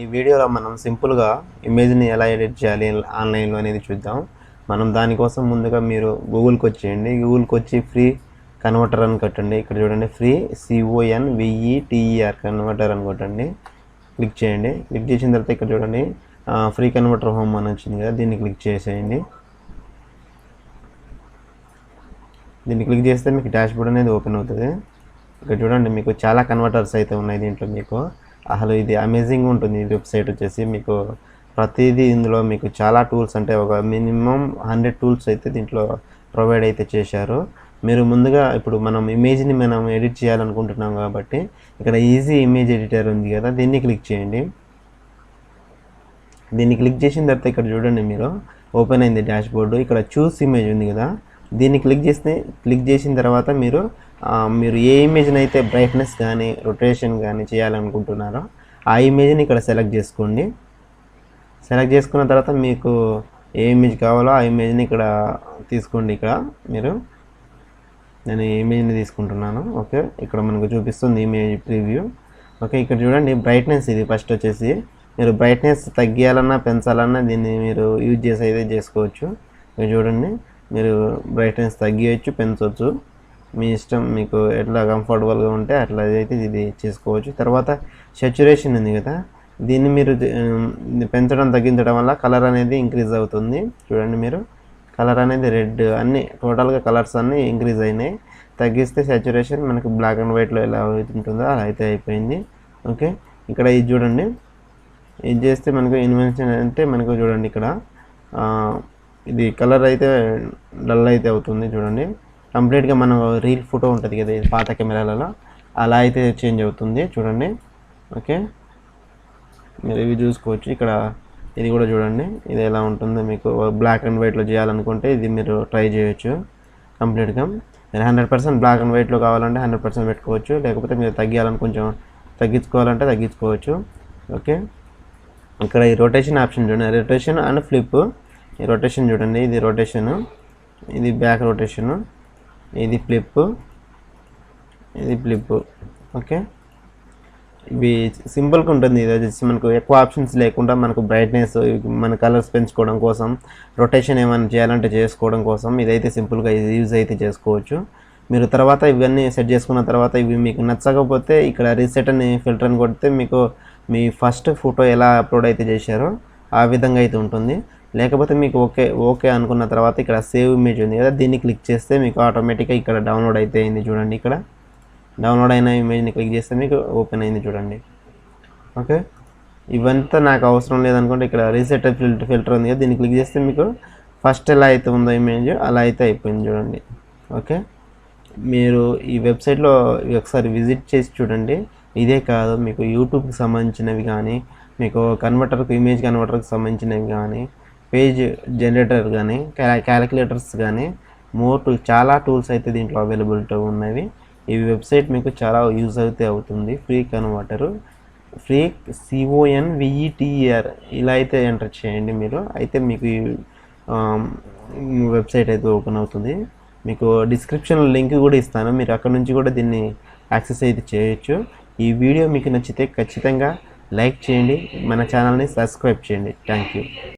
ఈ వీడియోలో మనం సింపుల్గా ఇమేజ్ని ఎలా ఎడిట్ చేయాలి ఆన్లైన్లో అనేది చూద్దాం. మనం దానికోసం ముందుగా మీరు గూగుల్కి వచ్చేయండి. గూగుల్కి వచ్చి ఫ్రీ కన్వర్టర్ అని కొట్టండి. ఇక్కడ చూడండి, ఫ్రీ CONVERTER కన్వర్టర్ అని కొట్టండి. క్లిక్ చేయండి. క్లిక్ చేసిన తర్వాత ఇక్కడ చూడండి, ఫ్రీ కన్వర్టర్ హోమ్ అని వచ్చింది కదా, దీన్ని క్లిక్ చేసేయండి. దీన్ని క్లిక్ చేస్తే మీకు డాష్బోర్డ్ అనేది ఓపెన్ అవుతుంది. ఇక్కడ చూడండి, మీకు చాలా కన్వర్టర్స్ అయితే ఉన్నాయి దీంట్లో. మీకు అసలు ఇది అమేజింగ్ ఉంటుంది. ఈ వెబ్సైట్ వచ్చేసి మీకు ప్రతిదీ ఇందులో మీకు చాలా టూల్స్, అంటే ఒక మినిమం 100 టూల్స్ అయితే దీంట్లో ప్రొవైడ్ అయితే చేశారు. మీరు ముందుగా ఇప్పుడు మనం ఇమేజ్ని ఎడిట్ చేయాలనుకుంటున్నాం కాబట్టి ఇక్కడ ఈజీ ఇమేజ్ ఎడిటర్ ఉంది కదా, దీన్ని క్లిక్ చేయండి. దీన్ని క్లిక్ చేసిన తర్వాత ఇక్కడ చూడండి, మీరు ఓపెన్ అయింది డాష్బోర్డు. ఇక్కడ చూస్ ఇమేజ్ ఉంది కదా, దీన్ని క్లిక్ చేసిన తర్వాత మీరు ఏ ఇమేజ్ని అయితే బ్రైట్నెస్ కానీ రొటేషన్ కానీ చేయాలనుకుంటున్నారో ఆ ఇమేజ్ని ఇక్కడ సెలెక్ట్ చేసుకోండి. సెలెక్ట్ చేసుకున్న తర్వాత మీకు ఏ ఇమేజ్ కావాలో ఆ ఇమేజ్ని ఇక్కడ తీసుకోండి. ఇక్కడ నేను ఈ ఇమేజ్ని తీసుకుంటున్నాను. ఓకే, ఇక్కడ మనకు చూపిస్తుంది ఇమేజ్ ప్రివ్యూ. ఓకే, ఇక్కడ చూడండి, బ్రైట్నెస్ ఇది ఫస్ట్ వచ్చేసి. మీరు బ్రైట్నెస్ తగ్గియాలన్నా పెంచాలన్నా దీన్ని మీరు యూజ్ చేసి అయితే చేసుకోవచ్చు. ఇక్కడ చూడండి, మీరు బ్రైట్నెస్ తగ్గియచ్చు, పెంచవచ్చు, మీ ఇష్టం. మీకు ఎట్లా కంఫర్టబుల్గా ఉంటే అట్లా అయితే ఇది చేసుకోవచ్చు. తర్వాత సాచురేషన్ ఉంది కదా, దీన్ని మీరు పెంచడం తగ్గించడం వల్ల కలర్ అనేది ఇంక్రీజ్ అవుతుంది. చూడండి, మీరు కలర్ అనేది రెడ్, అన్నీ టోటల్గా కలర్స్ అన్నీ ఇంక్రీజ్ అయినాయి. తగ్గిస్తే సాచురేషన్ మనకు బ్లాక్ అండ్ వైట్లో ఎలా ఉంటుందో అలా అయితే అయిపోయింది. ఓకే, ఇక్కడ ఇది చూడండి, ఇది చేస్తే మనకు ఇన్వెన్షన్ అంటే మనకు చూడండి, ఇక్కడ ఇది కలర్ అయితే డల్ అయితే అవుతుంది. చూడండి, కంప్లీట్గా మనం రీల్ ఫోటో ఉంటుంది కదా పాత కెమెరాలలో, అలా అయితే చేంజ్ అవుతుంది. చూడండి, ఓకే, మీరు ఇవి చూసుకోవచ్చు. ఇక్కడ ఇది కూడా చూడండి, ఇది ఎలా ఉంటుందో. మీకు బ్లాక్ అండ్ వైట్లో చేయాలనుకుంటే ఇది మీరు ట్రై చేయొచ్చు. కంప్లీట్గా మీరు 100% బ్లాక్ అండ్ వైట్లో కావాలంటే 100% పెట్టుకోవచ్చు. లేకపోతే మీరు కొంచెం తగ్గించుకోవాలంటే తగ్గించుకోవచ్చు. ఓకే, ఇక్కడ ఈ రొటేషన్ ఆప్షన్ చూడండి, రొటేషన్ అండ్ ఫ్లిప్. ఈ రొటేషన్ చూడండి, ఇది రొటేషను, ఇది బ్యాక్ రొటేషను, ఇది ఫ్లిప్, ఇది ఫ్లిప్. ఓకే, ఇవి సింపుల్గా ఉంటుంది. ఇది వచ్చేసి మనకు ఎక్కువ ఆప్షన్స్ లేకుండా మనకు బ్రైట్నెస్, మన కలర్స్ పెంచుకోవడం కోసం, రొటేషన్ ఏమైనా చేయాలంటే చేసుకోవడం కోసం ఇదైతే సింపుల్గా యూజ్ అయితే చేసుకోవచ్చు. మీరు తర్వాత ఇవన్నీ సెట్ చేసుకున్న తర్వాత ఇవి మీకు నచ్చకపోతే ఇక్కడ రీసెట్ అని ఫిల్టర్ అని కొడితే మీకు మీ ఫస్ట్ ఫోటో ఎలా అప్లోడ్ అయితే చేశారో ఆ విధంగా అయితే ఉంటుంది. లేకపోతే మీకు ఓకే అనుకున్న తర్వాత ఇక్కడ సేవ్ ఇమేజ్ ఉంది కదా, దీన్ని క్లిక్ చేస్తే మీకు ఆటోమేటిక్గా ఇక్కడ డౌన్లోడ్ అయితే అయింది. చూడండి, ఇక్కడ డౌన్లోడ్ అయిన ఇమేజ్ని క్లిక్ చేస్తే మీకు ఓపెన్ అయింది. చూడండి, ఓకే, ఇవంతా నాకు అవసరం లేదనుకుంటే ఇక్కడ రీసెట్ ఫిల్టర్ ఉంది కదా, దీన్ని క్లిక్ చేస్తే మీకు ఫస్ట్ ఎలా అయితే ఉందో ఇమేజ్ అలా అయితే అయిపోయింది. చూడండి, ఓకే, మీరు ఈ వెబ్సైట్లో ఒకసారి విజిట్ చేసి చూడండి. ఇదే కాదు, మీకు యూట్యూబ్కి సంబంధించినవి కానీ, మీకు ఇమేజ్ కన్వర్టర్కి సంబంధించినవి కానీ, పేజ్ జనరేటర్ కానీ, క్యాలిక్యులేటర్స్ కానీ, చాలా టూల్స్ అయితే దీంట్లో అవైలబిలిటీ ఉన్నవి. ఈ వెబ్సైట్ మీకు చాలా యూజ్ అయితే అవుతుంది. ఫ్రీ కన్వర్టరు, ఫ్రీ CONVERTER ఇలా అయితే ఎంటర్ చేయండి మీరు. అయితే మీకు వెబ్సైట్ అయితే ఓపెన్ అవుతుంది. మీకు డిస్క్రిప్షన్లో లింక్ కూడా ఇస్తాను, మీరు అక్కడ నుంచి కూడా దీన్ని యాక్సెస్ అయితే చేయొచ్చు. ఈ వీడియో మీకు నచ్చితే ఖచ్చితంగా లైక్ చేయండి, మన ఛానల్ని సబ్స్క్రైబ్ చేయండి. Thank you.